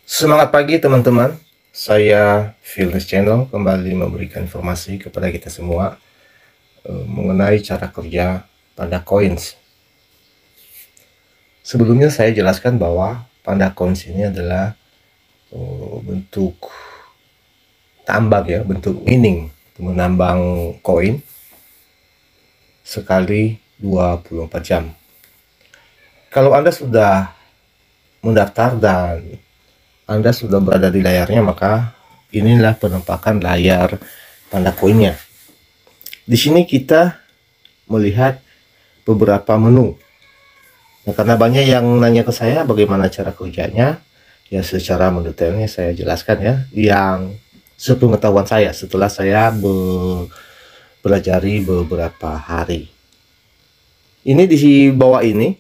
Semangat pagi teman-teman, saya Philness Channel kembali memberikan informasi kepada kita semua mengenai cara kerja Panda Coins. Sebelumnya saya jelaskan bahwa Panda Coins ini adalah bentuk tambang ya, bentuk mining, menambang koin sekali 24 jam. Kalau Anda sudah mendaftar dan Anda sudah berada di layarnya, maka inilah penampakan layar Panda Coinnya. Di sini kita melihat beberapa menu. Nah, karena banyak yang nanya ke saya bagaimana cara kerjanya, ya secara mendetailnya saya jelaskan ya, yang sepengetahuan saya setelah saya belajari beberapa hari. Ini di bawah ini,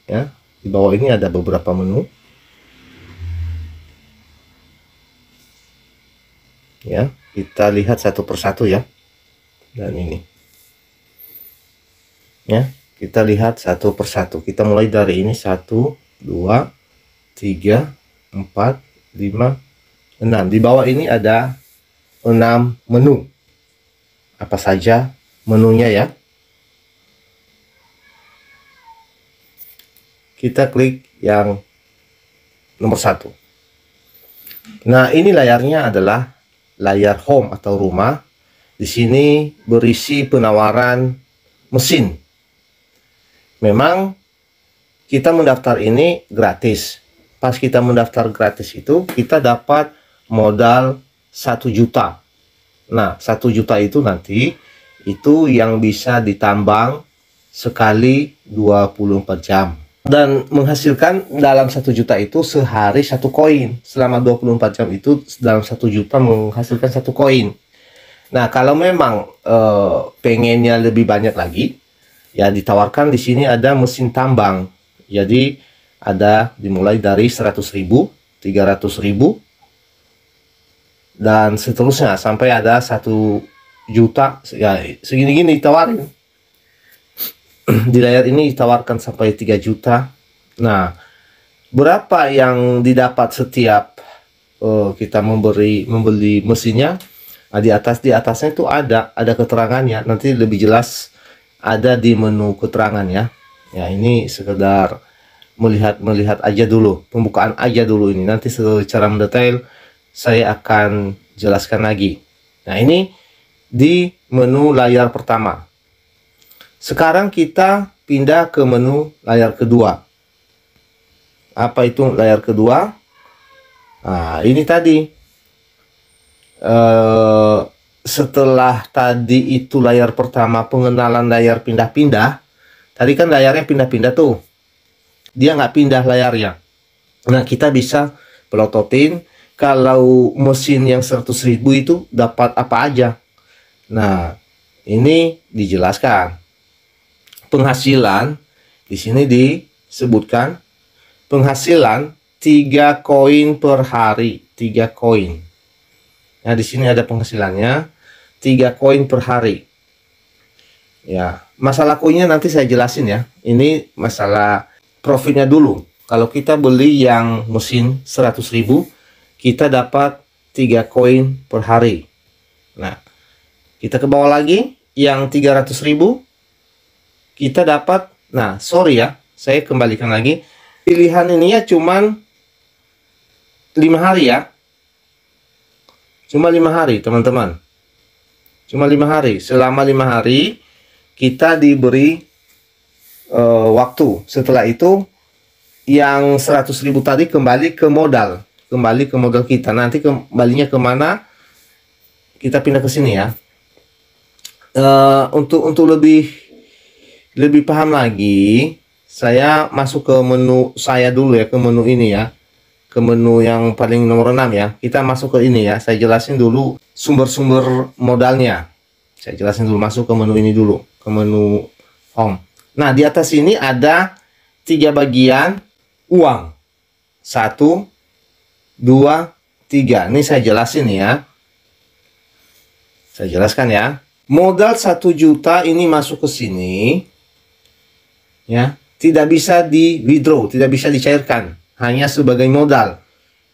ya, di bawah ini ada beberapa menu. Ya, kita lihat satu persatu ya. Dan ini. Ya, kita lihat satu persatu. Kita mulai dari ini 1, 2, 3, 4, 5, 6. Di bawah ini ada 6 menu. Apa saja menunya ya? Kita klik yang nomor 1. Nah, ini layarnya adalah layar home atau rumah. Di sini berisi penawaran mesin. Memang kita mendaftar ini gratis. Pas kita mendaftar gratis itu kita dapat modal 1 juta. Nah, 1 juta itu nanti itu yang bisa ditambang sekali 24 jam. Dan menghasilkan dalam 1 juta itu sehari 1 koin. Selama 24 jam itu dalam 1 juta menghasilkan 1 koin. Nah, kalau memang pengennya lebih banyak lagi, ya ditawarkan di sini ada mesin tambang. Jadi ada dimulai dari 100.000, 300.000, dan seterusnya sampai ada 1 juta. Ya segini-gini ditawarin. Di layar ini ditawarkan sampai 3 juta. Nah, berapa yang didapat setiap kita membeli mesinnya? Nah, di atasnya itu ada keterangannya. Nanti lebih jelas ada di menu keterangan ya. Ya, ini sekedar melihat aja dulu, pembukaan aja dulu ini. Nanti secara mendetail saya akan jelaskan lagi. Nah, ini di menu layar pertama. Sekarang kita pindah ke menu layar kedua. Apa itu layar kedua? Nah, ini tadi. Setelah tadi itu layar pertama pengenalan layar pindah-pindah. Tadi kan layarnya pindah-pindah tuh. Dia nggak pindah layarnya. Nah, kita bisa pelototin kalau mesin yang 100.000 itu dapat apa aja. Nah, ini dijelaskan. Penghasilan di sini disebutkan penghasilan 3 koin per hari, 3 koin. Nah, di sini ada penghasilannya 3 koin per hari. Ya, masalah koinnya nanti saya jelasin ya. Ini masalah profitnya dulu. Kalau kita beli yang mesin 100.000, kita dapat 3 koin per hari. Nah, kita ke bawah lagi yang 300.000, kita dapat, nah sorry ya, saya kembalikan lagi. Pilihan ini ya cuman 5 hari ya. Cuma 5 hari teman-teman. Cuma 5 hari. Selama 5 hari kita diberi waktu. Setelah itu yang 100.000 tadi kembali ke modal. Kembali ke modal kita. Nanti kembalinya kemana? Kita pindah ke sini ya. Untuk lebih paham lagi, saya masuk ke menu saya dulu ya, ke menu ini ya. Ke menu yang paling nomor 6 ya. Kita masuk ke ini ya. Saya jelasin dulu sumber-sumber modalnya. Saya jelasin dulu, masuk ke menu ini dulu, ke menu home. Nah, di atas ini ada 3 bagian uang. 1, 2, 3. Ini saya jelasin ya. Saya jelaskan ya. Modal 1 juta ini masuk ke sini. Ya, tidak bisa di withdraw, tidak bisa dicairkan. Hanya sebagai modal.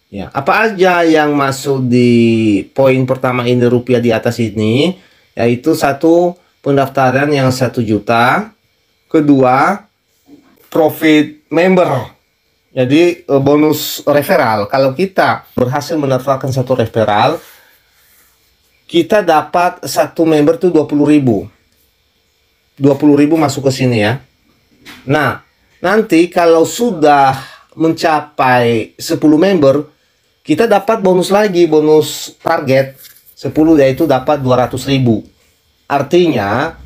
Ya, apa aja yang masuk di poin pertama ini rupiah di atas ini, yaitu satu, pendaftaran yang 1 juta, kedua, profit member. Jadi bonus referral. Kalau kita berhasil mendaftarkan satu referral, kita dapat satu member tuh 20.000. 20.000 masuk ke sini ya. Nah, nanti kalau sudah mencapai 10 member, kita dapat bonus lagi, bonus target 10, yaitu dapat 200.000. Artinya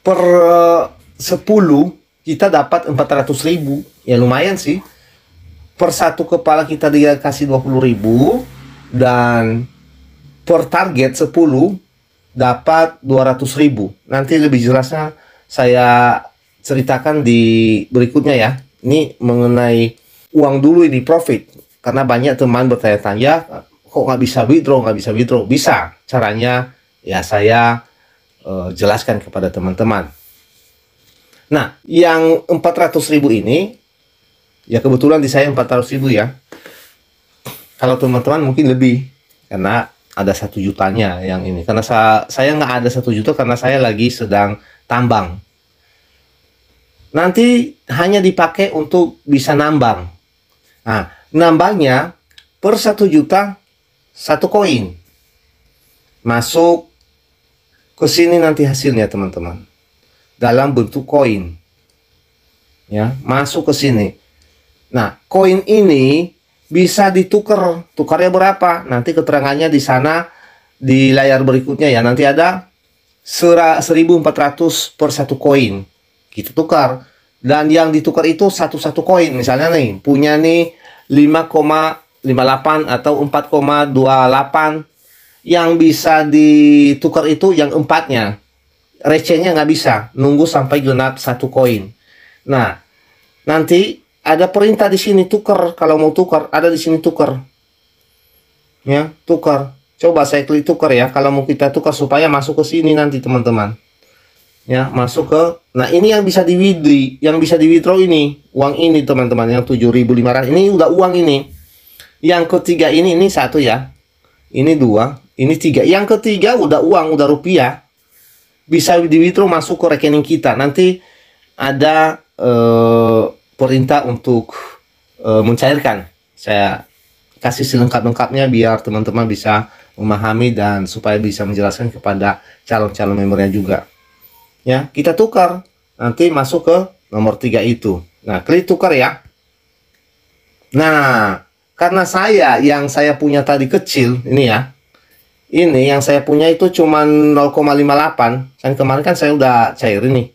per 10 kita dapat 400.000. Ya lumayan sih. Per satu kepala kita dia kasih 20.000, dan per target 10 dapat 200.000. Nanti lebih jelasnya saya ceritakan di berikutnya ya. Ini mengenai uang dulu, ini profit. Karena banyak teman bertanya-tanya, kok nggak bisa withdraw, nggak bisa withdraw. Bisa, caranya ya saya jelaskan kepada teman-teman. Nah, yang 400.000 ini, ya kebetulan di saya 400.000 ya. Kalau teman-teman mungkin lebih, karena ada 1 jutanya yang ini. Karena saya nggak ada 1 juta karena saya lagi sedang tambang. Nanti hanya dipakai untuk bisa nambang. Nah, nambangnya per 1 juta 1 koin. Masuk ke sini nanti hasilnya teman-teman. Dalam bentuk koin. Ya, masuk ke sini. Nah, koin ini bisa ditukar. Tukarnya berapa? Nanti keterangannya di sana di layar berikutnya ya. Nanti ada 1.400 per 1 koin. Kita tukar. Dan yang ditukar itu satu koin. Misalnya nih, punya nih 5,58 atau 4,28. Yang bisa ditukar itu yang 4-nya. Recehnya nggak bisa. Nunggu sampai genap 1 koin. Nah, nanti ada perintah di sini tukar. Kalau mau tukar, ada di sini tukar. Ya, tukar. Coba saya klik tukar ya. Kalau mau kita tukar supaya masuk ke sini nanti teman-teman. Ya, masuk ke. Nah, ini yang bisa di withdraw ini. Uang ini teman-teman, yang 7.500. Ini udah uang ini. Yang ketiga ini 1 ya. Ini 2, ini 3. Yang ketiga udah uang, udah rupiah. Bisa di withdraw masuk ke rekening kita. Nanti ada perintah untuk mencairkan. Saya kasih selengkap-lengkapnya biar teman-teman bisa memahami dan supaya bisa menjelaskan kepada calon-calon membernya juga. Ya, kita tukar. Nanti masuk ke nomor 3 itu. Nah, klik tukar ya. Nah, karena yang saya punya tadi kecil, ini ya. Ini yang saya punya itu cuma 0,58. Kan kemarin kan saya udah cair ini.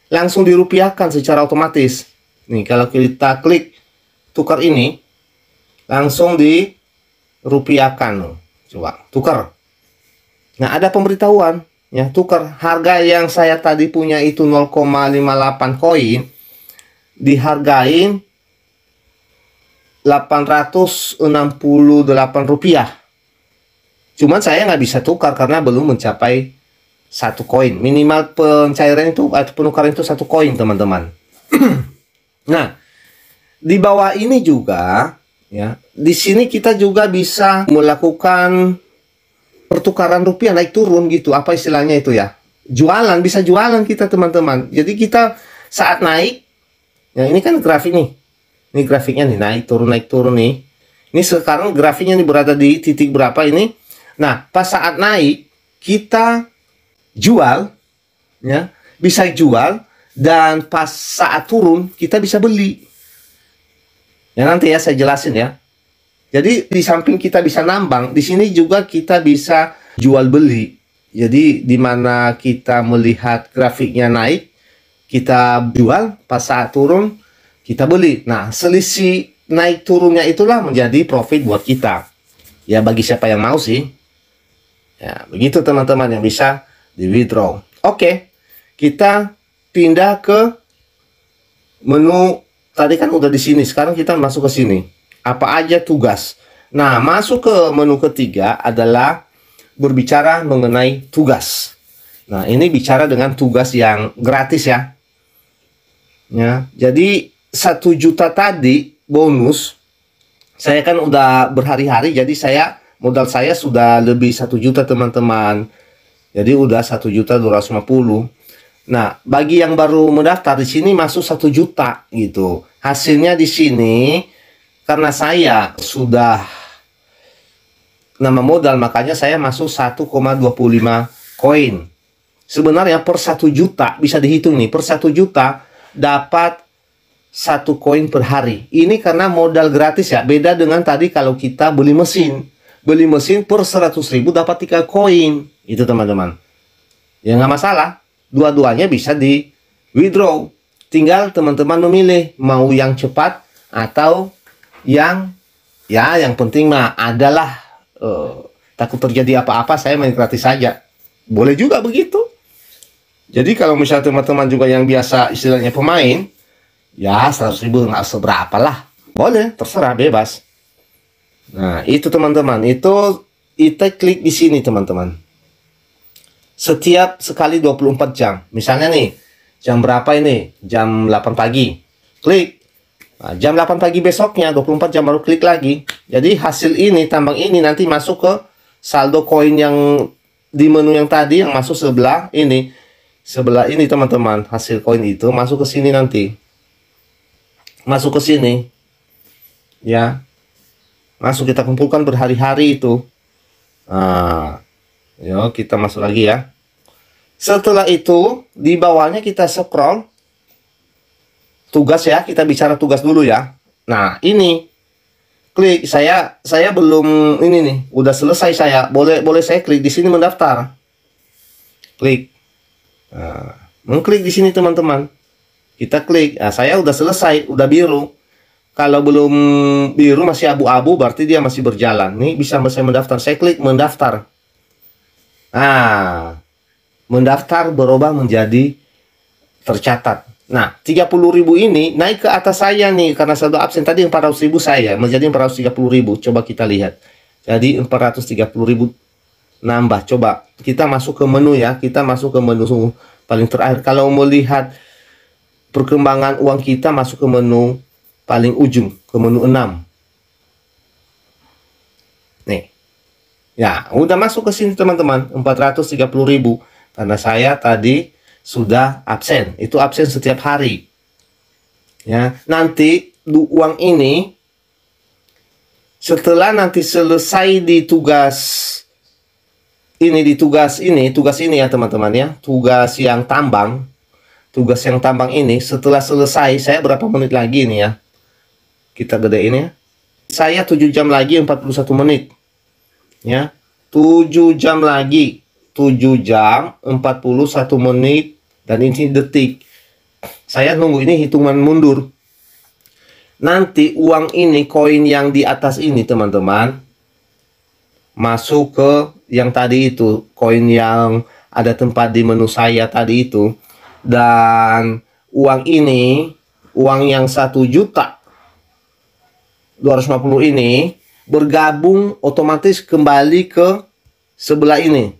Langsung dirupiahkan secara otomatis. Nih, kalau kita klik tukar ini, langsung dirupiahkan. Coba, tukar. Nah, ada pemberitahuan. Ya, tukar. Harga yang saya tadi punya itu 0,58 koin. Dihargain 868 rupiah. Cuman saya nggak bisa tukar karena belum mencapai 1 koin. Minimal pencairan itu atau penukaran itu 1 koin teman-teman. Nah, di bawah ini juga ya, di sini kita juga bisa melakukan pertukaran rupiah naik turun gitu. Apa istilahnya itu ya? Jualan, bisa jualan kita teman-teman. Jadi kita saat naik, ya ini kan grafik nih. Ini grafiknya nih, naik turun nih. Ini sekarang grafiknya nih berada di titik berapa ini? Nah, pas saat naik kita jual, ya, bisa jual, dan pas saat turun kita bisa beli. Ya nanti ya saya jelasin ya. Jadi di samping kita bisa nambang, di sini juga kita bisa jual beli. Jadi di mana kita melihat grafiknya naik, kita jual, pas saat turun kita beli. Nah, selisih naik turunnya itulah menjadi profit buat kita. Ya bagi siapa yang mau sih. Ya, begitu teman-teman yang bisa di withdraw. Oke, kita pindah ke menu. Tadi kan udah di sini, sekarang kita masuk ke sini. Apa aja tugas? Nah, masuk ke menu ketiga adalah berbicara mengenai tugas. Nah, ini bicara dengan tugas yang gratis ya. Ya, jadi 1 juta tadi bonus Saya kan udah berhari-hari, jadi modal saya sudah lebih 1 juta teman-teman. Jadi udah 1.250.000. Nah, bagi yang baru mendaftar di sini masuk 1 juta gitu. Hasilnya di sini karena saya sudah nama modal, makanya saya masuk 1,25 koin. Sebenarnya per 1 juta bisa dihitung nih, per 1 juta dapat 1 koin per hari. Ini karena modal gratis ya. Beda dengan tadi kalau kita beli mesin. Beli mesin per 100.000 dapat 3 koin. Itu teman-teman. Ya nggak masalah. Dua-duanya bisa di withdraw. Tinggal teman-teman memilih mau yang cepat atau yang penting mah adalah takut terjadi apa-apa saya main gratis saja. Boleh juga begitu. Jadi kalau misalnya teman-teman juga yang biasa istilahnya pemain, ya 100.000 nggak seberapa lah. Boleh, terserah, bebas. Nah, itu teman-teman. Itu kita klik di sini teman-teman. Setiap sekali 24 jam. Misalnya nih, jam berapa ini? Jam 8 pagi. Klik. Nah, jam 8 pagi besoknya, 24 jam baru klik lagi. Jadi hasil ini, tambang ini nanti masuk ke saldo koin yang di menu yang tadi, yang masuk sebelah ini. Sebelah ini teman-teman, hasil koin itu masuk ke sini nanti. Masuk ke sini. Ya. Masuk, kita kumpulkan berhari-hari itu. Nah, yuk kita masuk lagi ya. Setelah itu di bawahnya kita scroll. Tugas ya, kita bicara tugas dulu ya. Nah, ini klik, saya belum ini nih, udah selesai saya. Boleh saya klik di sini mendaftar. Klik. Nah, mengklik di sini teman-teman. Kita klik. Nah, saya udah selesai, udah biru. Kalau belum biru masih abu-abu berarti dia masih berjalan. Nih bisa saya mendaftar. Saya klik mendaftar. Nah, mendaftar berubah menjadi tercatat. Nah, 30.000 ini naik ke atas saya nih karena saldo absen tadi 400.000 saya menjadi 430.000. Coba kita lihat. Jadi 430.000 nambah. Coba kita masuk ke menu ya. Kita masuk ke menu paling terakhir. Kalau melihat perkembangan uang kita, masuk ke menu paling ujung, ke menu 6. Nih. Ya, udah masuk ke sini teman-teman, 430.000 karena saya tadi sudah absen. Itu absen setiap hari. Ya, nanti uang ini setelah nanti selesai di tugas ini ya teman-teman ya, tugas yang tambang. Tugas yang tambang ini setelah selesai, saya berapa menit lagi nih ya? Kita gedein ya. Saya 7 jam lagi 41 menit. Ya. 7 jam lagi. 7 jam 41 menit dan ini detik. Saya nunggu ini hitungan mundur. Nanti uang ini, koin yang di atas ini teman-teman, masuk ke yang tadi itu, koin yang ada tempat di menu saya tadi itu. Dan uang ini, uang yang 1.250.000 ini bergabung otomatis kembali ke sebelah ini.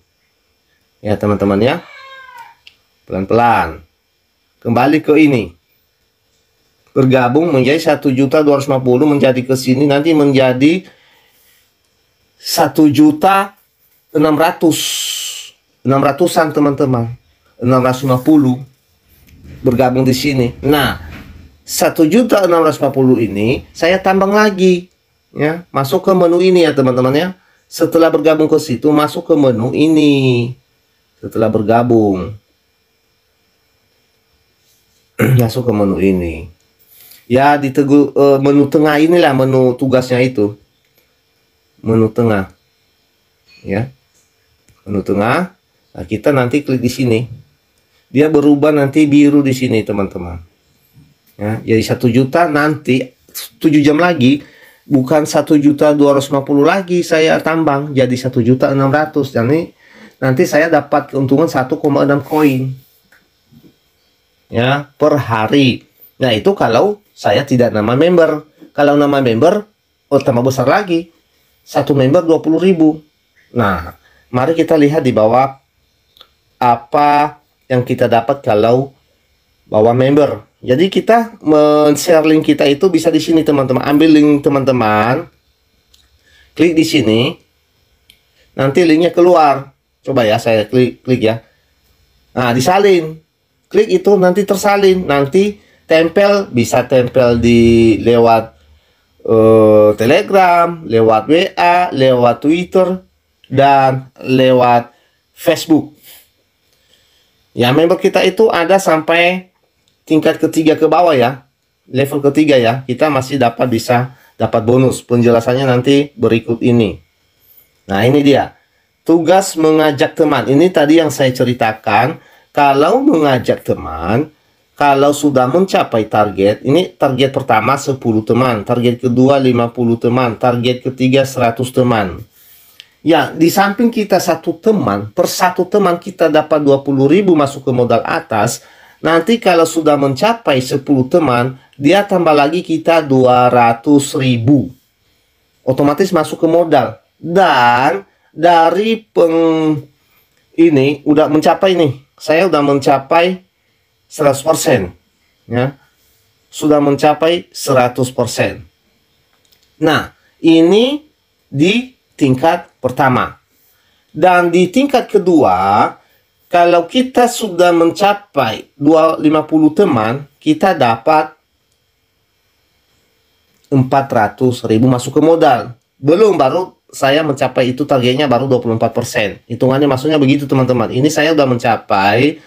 Ya teman-teman ya. Pelan-pelan. Kembali ke ini. Bergabung menjadi 1.250.000 menjadi ke sini nanti menjadi 1.600.000-an teman-teman. 650 bergabung di sini. Nah, 1.650.000 ini saya tambang lagi ya, masuk ke menu ini ya teman-teman ya. Setelah bergabung ke situ masuk ke menu ini. Setelah bergabung masuk ke menu ini. Ya, di menu tengah inilah menu tugasnya itu. Menu tengah. Ya. Menu tengah. Nah, kita nanti klik di sini. Dia berubah nanti biru di sini teman-teman. Ya, jadi 1 juta nanti 7 jam lagi bukan 1.250.000 lagi saya tambang jadi 1.600.000. Jadi nanti saya dapat keuntungan 1,6 koin. Ya, per hari. Nah, itu kalau saya tidak nama member. Kalau nama member, oh tambah besar lagi. 1 member 20.000. Nah, mari kita lihat di bawah apa yang kita dapat kalau bawa member. Jadi kita men-share link kita itu bisa di sini teman-teman. Ambil link teman-teman, klik di sini, nanti linknya keluar. Coba ya, saya klik ya. Nah, disalin. Klik itu nanti tersalin. Nanti tempel, bisa tempel di lewat Telegram, lewat WA, lewat Twitter, dan lewat Facebook. Ya, member kita itu ada sampai tingkat ketiga ke bawah ya, level ketiga ya. Kita masih bisa dapat bonus. Penjelasannya nanti berikut ini. Nah, ini dia tugas mengajak teman. Ini tadi yang saya ceritakan. Kalau mengajak teman, kalau sudah mencapai target, ini target pertama 10 teman, target kedua 50 teman, target ketiga 100 teman. Ya, di samping kita satu teman, per satu teman kita dapat 20.000 masuk ke modal atas. Nanti kalau sudah mencapai 10 teman, dia tambah lagi kita 200.000. Otomatis masuk ke modal. Dan dari ini udah mencapai nih. Saya udah mencapai 100%. Ya. Sudah mencapai 100%. Nah, ini di tingkat pertama. Dan di tingkat kedua, kalau kita sudah mencapai 50 teman, kita dapat 400.000 masuk ke modal. Belum, baru saya mencapai itu targetnya baru 24%. Hitungannya maksudnya begitu teman-teman. Ini saya sudah mencapai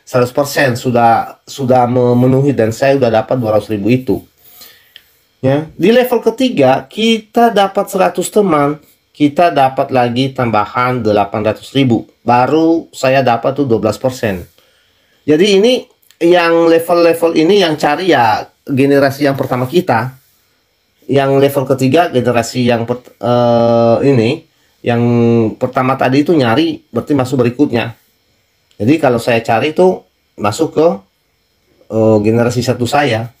100%, sudah memenuhi dan saya sudah dapat 200.000 itu. Ya, di level ketiga kita dapat 100 teman, kita dapat lagi tambahan 800.000. Baru saya dapat tuh 12%. Jadi ini yang level-level ini yang cari ya generasi yang pertama kita. Yang level ketiga generasi yang ini yang pertama tadi itu nyari, berarti masuk berikutnya. Jadi kalau saya cari itu masuk ke generasi satu saya.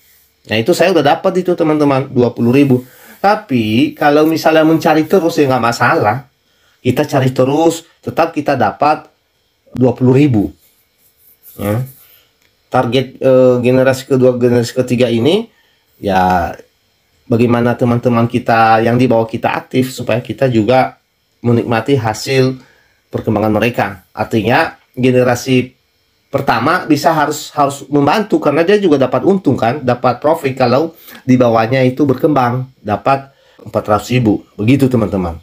Nah, itu saya udah dapat itu teman-teman 20.000. Tapi kalau misalnya mencari terus ya nggak masalah. Kita cari terus, tetap kita dapat 20.000. Ya. Target generasi kedua, generasi ketiga ini ya bagaimana teman-teman kita yang di bawah kita aktif supaya kita juga menikmati hasil perkembangan mereka. Artinya generasi pertama bisa harus membantu karena dia juga dapat untung kan, dapat profit kalau di bawahnya itu berkembang, dapat 400.000. Begitu teman-teman.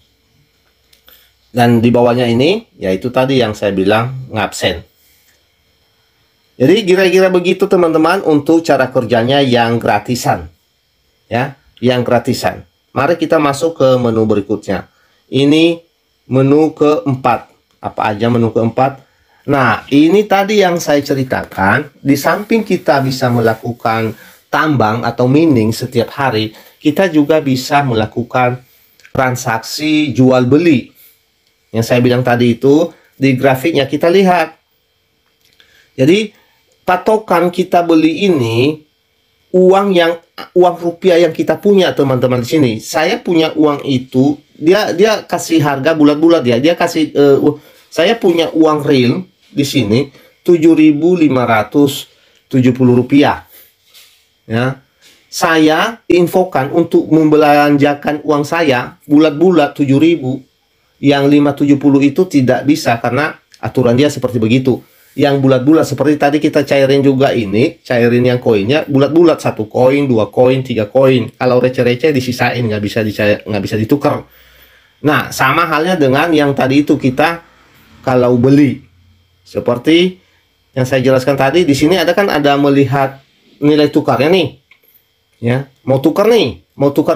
Dan di bawahnya ini yaitu tadi yang saya bilang ngabsen. Jadi kira-kira begitu teman-teman untuk cara kerjanya yang gratisan. Ya, yang gratisan. Mari kita masuk ke menu berikutnya. Ini menu keempat. Apa aja menu keempat? Nah, ini tadi yang saya ceritakan, di samping kita bisa melakukan tambang atau mining setiap hari, kita juga bisa melakukan transaksi jual beli. Yang saya bilang tadi itu, di grafiknya kita lihat. Jadi, patokan kita beli ini, uang rupiah yang kita punya teman-teman di sini. Saya punya uang itu, dia kasih harga bulat-bulat ya, dia kasih, saya punya uang real, di sini 7.570 rupiah ya. Saya infokan untuk membelanjakan uang saya bulat-bulat 7.000. Yang 570 itu tidak bisa karena aturan dia seperti begitu. Yang bulat-bulat seperti tadi kita cairin juga ini, cairin yang koinnya bulat-bulat, 1 koin, 2 koin, 3 koin. Kalau receh-receh disisain, nggak bisa ditukar. Nah, sama halnya dengan yang tadi itu kita kalau beli. Seperti yang saya jelaskan tadi, di sini ada melihat nilai tukarnya nih. Ya, mau tukar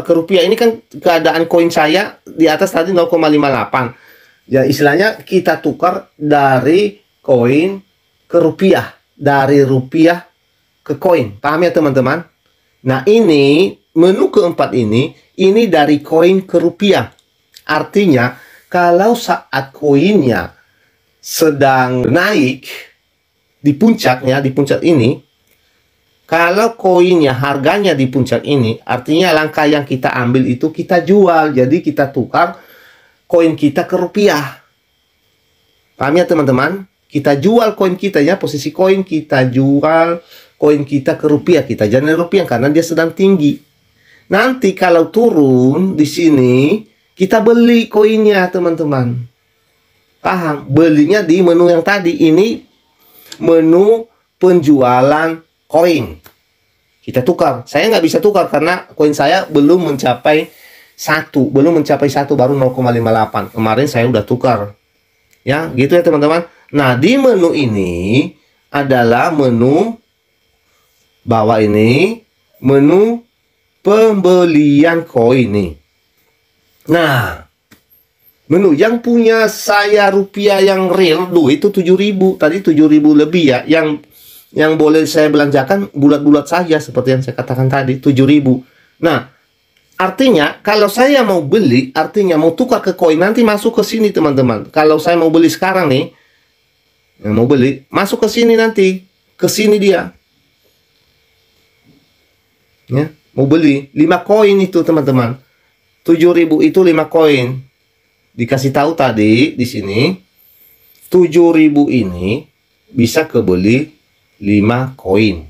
ke rupiah. Ini kan keadaan koin saya di atas tadi 0,58. Ya, istilahnya kita tukar dari koin ke rupiah, dari rupiah ke koin. Paham ya teman-teman? Nah, ini menu keempat ini dari koin ke rupiah. Artinya kalau saat koinnya sedang naik di puncak ini, kalau koinnya harganya di puncak ini, artinya langkah yang kita ambil itu kita jual. Jadi kita tukar koin kita ke rupiah. Paham ya teman-teman? Kita jual koin kita ya, posisi koin kita jual koin kita ke rupiah, kita jangan rupiah karena dia sedang tinggi. Nanti kalau turun di sini, kita beli koinnya, teman-teman. Paham? Belinya di menu yang tadi. Ini menu penjualan koin. Kita tukar. Saya nggak bisa tukar karena koin saya belum mencapai 1. Belum mencapai 1, baru 0,58. Kemarin saya udah tukar. Ya, gitu ya teman-teman. Nah, di menu ini adalah menu bawah ini, menu pembelian koin nih. Nah, menu yang punya saya rupiah yang real duit itu 7.000. Tadi 7.000 lebih ya. Yang boleh saya belanjakan bulat-bulat saja seperti yang saya katakan tadi, 7.000. Nah, artinya kalau saya mau beli, artinya mau tukar ke koin, nanti masuk ke sini teman-teman. Kalau saya mau beli sekarang nih, mau beli, masuk ke sini nanti. Ke sini dia. Ya, mau beli 5 koin itu teman-teman. 7.000 itu 5 koin. Dikasih tahu tadi di sini 7.000 ini bisa kebeli 5 koin.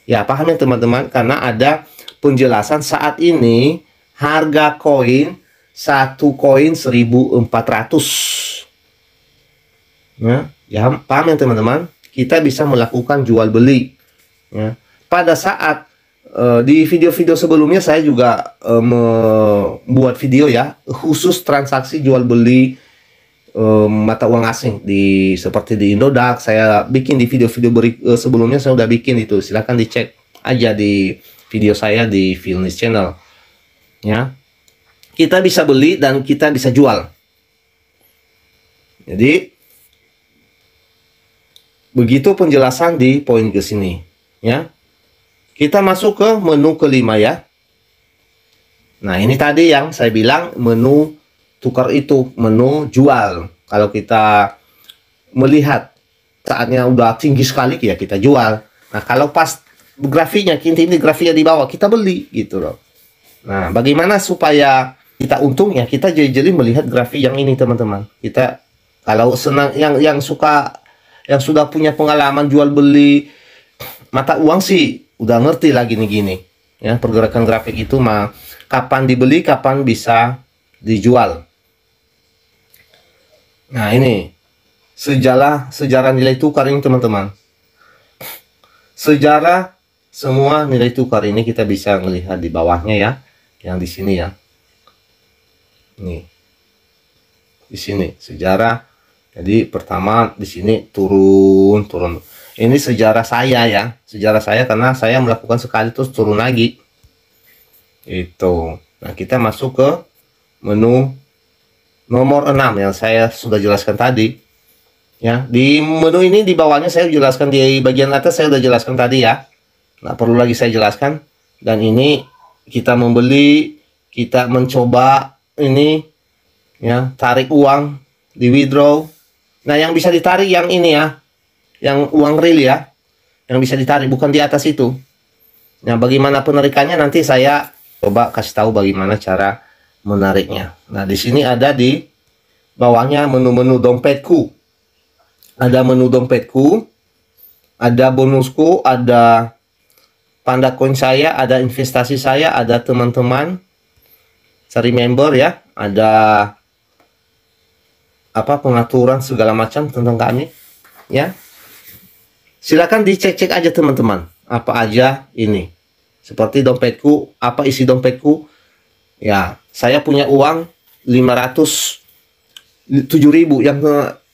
Ya, paham ya teman-teman? Karena ada penjelasan saat ini harga koin, 1 koin 1.400. Ya, paham ya teman-teman? Kita bisa melakukan jual beli. Ya. Pada saat di video-video sebelumnya saya juga membuat video ya khusus transaksi jual beli mata uang asing seperti di Indodax. Saya bikin di video-video sebelumnya, saya udah bikin itu. Silahkan dicek aja di video saya di Philnis Channel. Ya, kita bisa beli dan kita bisa jual. Jadi begitu penjelasan di poin ke sini. Ya, kita masuk ke menu kelima ya. Nah, ini tadi yang saya bilang menu tukar itu, menu jual. Kalau kita melihat saatnya udah tinggi sekali ya kita jual. Nah, kalau pas grafiknya, ini grafiknya di bawah, kita beli gitu loh. Nah, bagaimana supaya kita untungnya? Kita jeli-jeli melihat grafik yang ini teman-teman. Kita kalau senang yang sudah punya pengalaman jual beli mata uang sih udah ngerti lah gini-gini ya, pergerakan grafik itu mah kapan dibeli, kapan bisa dijual. Nah, ini sejarah nilai tukar ini teman-teman. Sejarah semua nilai tukar ini kita bisa melihat di bawahnya ya, yang di sini ya. Nih. Di sini sejarah. Jadi pertama di sini turun. Ini sejarah saya ya, sejarah saya karena saya melakukan sekali terus turun lagi. Itu. Nah, kita masuk ke menu nomor 6 yang saya sudah jelaskan tadi. Ya, di menu ini di bawahnya saya jelaskan, di bagian atas saya sudah jelaskan tadi ya. Nah, perlu lagi saya jelaskan. Dan ini kita membeli, kita mencoba ini ya, tarik uang, di withdraw. Nah, yang bisa ditarik yang ini ya, yang uang real ya, yang bisa ditarik, bukan di atas itu. Nah, bagaimana penarikannya nanti saya coba kasih tahu bagaimana cara menariknya. Nah, di sini ada di bawahnya menu-menu dompetku. Ada menu dompetku, ada bonusku, ada panda coin saya, ada investasi saya, ada teman-teman, cari member ya, ada apa pengaturan segala macam tentang kami ya. Silakan dicek-cek aja teman-teman, apa aja ini. Seperti dompetku, apa isi dompetku? Ya, saya punya uang 507.000 yang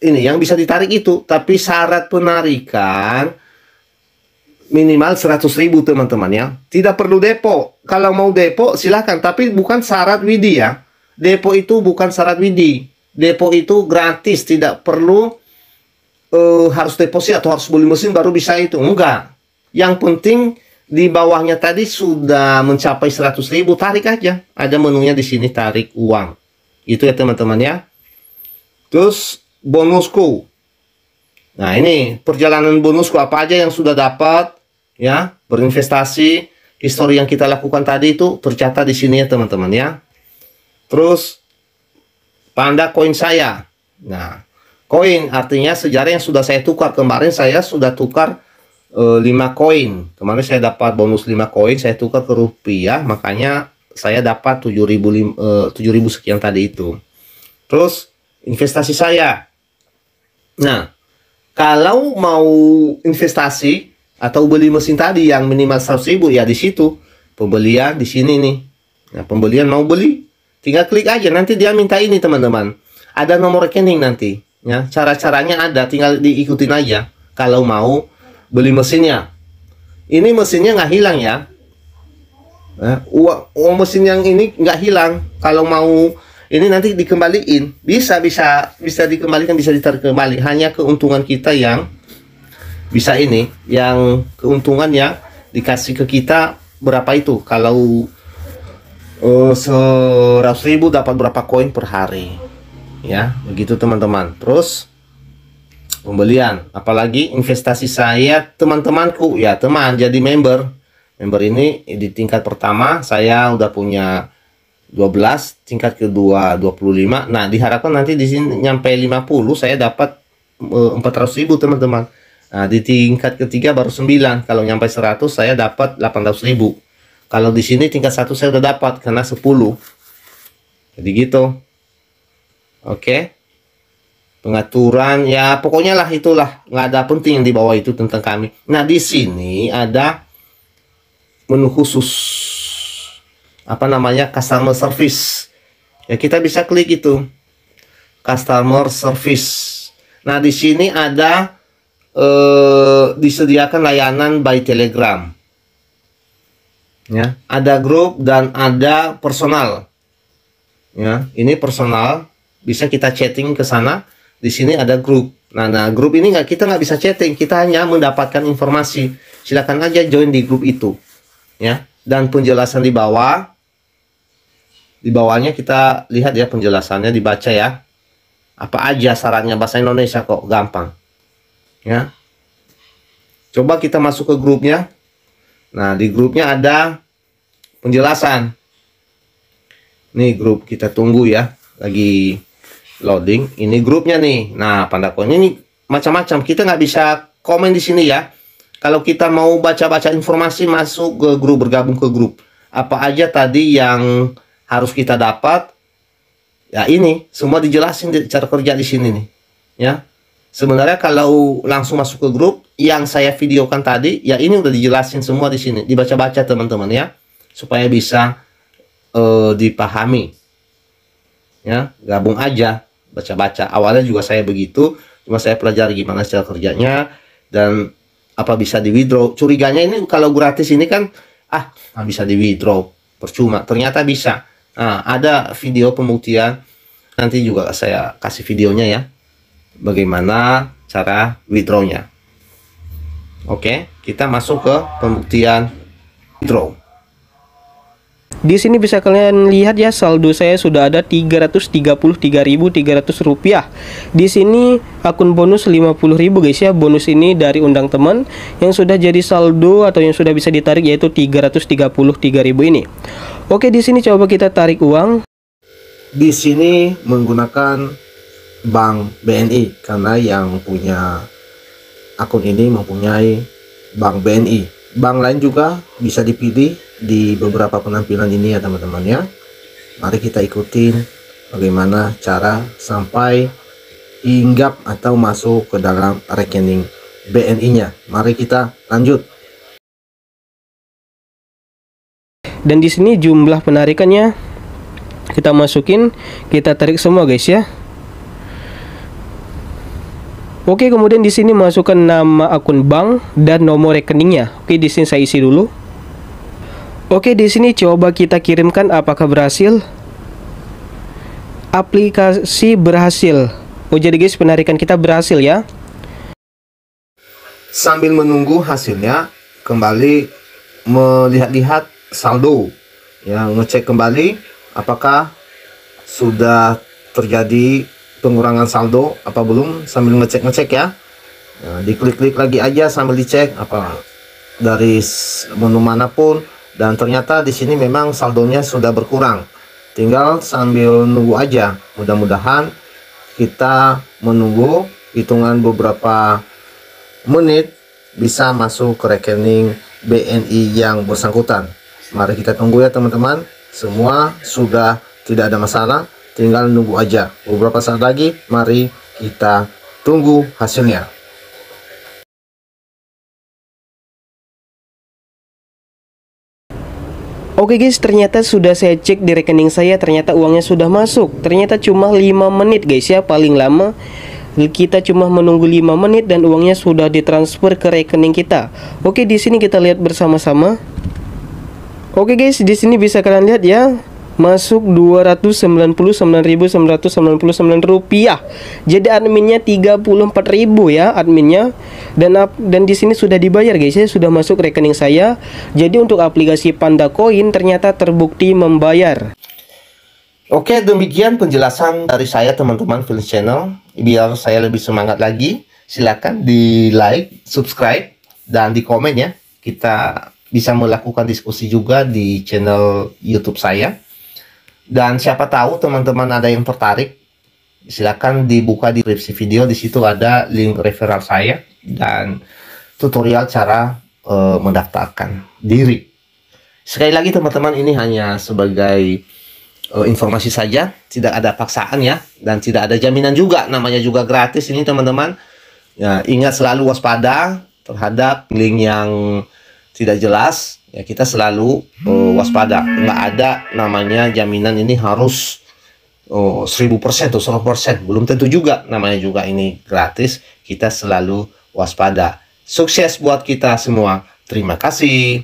ini yang bisa ditarik itu, tapi syarat penarikan minimal 100.000 teman-teman ya. Tidak perlu depo. Kalau mau depo silakan, tapi bukan syarat widi ya. Depo itu bukan syarat widi. Depo itu gratis, tidak perlu harus deposit atau harus beli mesin baru bisa itu. Enggak. Yang penting di bawahnya tadi sudah mencapai 100.000, tarik aja. Ada menunya di sini, tarik uang. Itu ya teman-teman ya. Terus bonusku. Nah, ini perjalanan bonusku apa aja yang sudah dapat ya, berinvestasi, histori yang kita lakukan tadi itu tercatat di sini ya teman-teman ya. Terus panda koin saya. Nah, koin artinya sejarah yang sudah saya tukar. Kemarin saya sudah tukar 5 koin. Kemarin saya dapat bonus 5 koin, saya tukar ke rupiah, makanya saya dapat 7.000 sekian tadi itu. Terus investasi saya. Nah, kalau mau investasi atau beli mesin tadi yang minimal 100.000 ya di situ. Pembelian di sini nih. Nah, pembelian mau beli, tinggal klik aja, nanti dia minta ini teman-teman. Ada nomor rekening nanti, ya. Cara-caranya ada, tinggal diikutin aja. Kalau mau beli mesinnya, ini mesinnya nggak hilang ya. Nah, uang mesin yang ini nggak hilang. Kalau mau ini nanti dikembaliin, bisa dikembalikan, bisa ditarik kembali. Hanya keuntungan kita yang bisa ini, yang keuntungan yang dikasih ke kita berapa itu. Kalau 100.000 dapat berapa koin per hari, ya begitu teman-teman. Terus pembelian, apalagi investasi saya teman-temanku ya, teman jadi member ini di tingkat pertama saya udah punya 12, tingkat kedua 25. Nah, diharapkan nanti di sini nyampe 50 saya dapat 400.000 teman-teman. Nah, di tingkat ketiga baru 9. Kalau nyampe 100 saya dapat 800.000. Kalau di sini tingkat 1 saya udah dapat karena 10. Jadi gitu. Oke. Pengaturan ya pokoknya lah itulah, nggak ada penting yang di bawah itu tentang kami. Nah, di sini ada menu khusus, apa namanya, customer service. Ya kita bisa klik itu, customer service. Nah, di sini ada disediakan layanan by Telegram. Ya, ada grup dan ada personal. Ya, ini personal, bisa kita chatting ke sana. Di sini ada grup. Nah, grup ini kita nggak bisa chatting, kita hanya mendapatkan informasi. Silakan aja join di grup itu, ya. Dan penjelasan di bawah, di bawahnya kita lihat ya penjelasannya, dibaca ya. Apa aja sarannya, bahasa Indonesia kok, gampang, ya. Coba kita masuk ke grupnya. Nah, di grupnya ada penjelasan. Nih grup, kita tunggu ya, lagi loading. Ini grupnya nih. Nah, Pandacoin ini macam-macam. Kita nggak bisa komen di sini ya. Kalau kita mau baca-baca informasi, masuk ke grup, bergabung ke grup. Apa aja tadi yang harus kita dapat? Ya ini semua dijelasin cara kerja di sini nih. Ya. Sebenarnya kalau langsung masuk ke grup yang saya videokan tadi, ya ini udah dijelasin semua di sini. Dibaca-baca teman-teman ya, supaya bisa dipahami. Ya, gabung aja, baca-baca. Awalnya juga saya begitu, cuma saya pelajari gimana cara kerjanya dan apa bisa di withdraw. Curiganya ini kalau gratis ini kan nggak bisa di withdraw, percuma. Ternyata bisa. Nah, ada video pembuktian, nanti juga saya kasih videonya ya, bagaimana cara withdrawnya. Oke, kita masuk ke pembuktian withdraw. Di sini bisa kalian lihat ya, saldo saya sudah ada 333.300 rupiah. Di sini akun bonus 50.000 guys ya. Bonus ini dari undang teman yang sudah jadi saldo atau yang sudah bisa ditarik, yaitu 333.000 ini. Oke, di sini coba kita tarik uang. Di sini menggunakan Bank BNI karena yang punya akun ini mempunyai Bank BNI. Bank lain juga bisa dipilih di beberapa penampilan ini ya teman-teman ya. Mari kita ikutin bagaimana cara sampai hinggap atau masuk ke dalam rekening BNI-nya. Mari kita lanjut. Dan di sini jumlah penarikannya kita masukin, kita tarik semua guys ya. Oke, kemudian di sini masukkan nama akun bank dan nomor rekeningnya. Oke, di sini saya isi dulu. Oke, di sini coba kita kirimkan apakah berhasil. Aplikasi berhasil. Oh, jadi guys, penarikan kita berhasil ya. Sambil menunggu hasilnya, kembali melihat-lihat saldo. Ya, ngecek kembali apakah sudah terjadi pengurangan saldo apa belum, sambil ngecek ya. Nah, diklik-klik lagi aja sambil dicek apa dari menu manapun, dan ternyata di sini memang saldonya sudah berkurang. Tinggal sambil nunggu aja. Mudah-mudahan kita menunggu hitungan beberapa menit bisa masuk ke rekening BNI yang bersangkutan. Mari kita tunggu ya teman-teman. Semua sudah tidak ada masalah, tinggal nunggu aja. Beberapa saat lagi, mari kita tunggu hasilnya. Oke guys, ternyata sudah saya cek di rekening saya, ternyata uangnya sudah masuk. Ternyata cuma 5 menit guys ya, paling lama. Kita cuma menunggu 5 menit dan uangnya sudah ditransfer ke rekening kita. Oke, di sini kita lihat bersama-sama. Oke guys, di sini bisa kalian lihat ya. Masuk Rp299.999. Jadi adminnya 34.000 ya adminnya. Dan di sini sudah dibayar guys ya, sudah masuk rekening saya. Jadi untuk aplikasi Panda Coin ternyata terbukti membayar. Oke, demikian penjelasan dari saya teman-teman Feelings Channel. Biar saya lebih semangat lagi, silakan di like, subscribe, dan di komen ya. Kita bisa melakukan diskusi juga di channel YouTube saya. Dan siapa tahu teman-teman ada yang tertarik, silakan dibuka di deskripsi video. Di situ ada link referral saya dan tutorial cara mendaftarkan diri. Sekali lagi teman-teman, ini hanya sebagai informasi saja, tidak ada paksaan ya, dan tidak ada jaminan juga. Namanya juga gratis ini teman-teman. Ya, ingat selalu waspada terhadap link yang tidak jelas. Ya, kita selalu waspada. Nggak ada namanya jaminan ini harus 1000% atau 100%. Belum tentu juga, namanya juga ini gratis. Kita selalu waspada. Sukses buat kita semua. Terima kasih.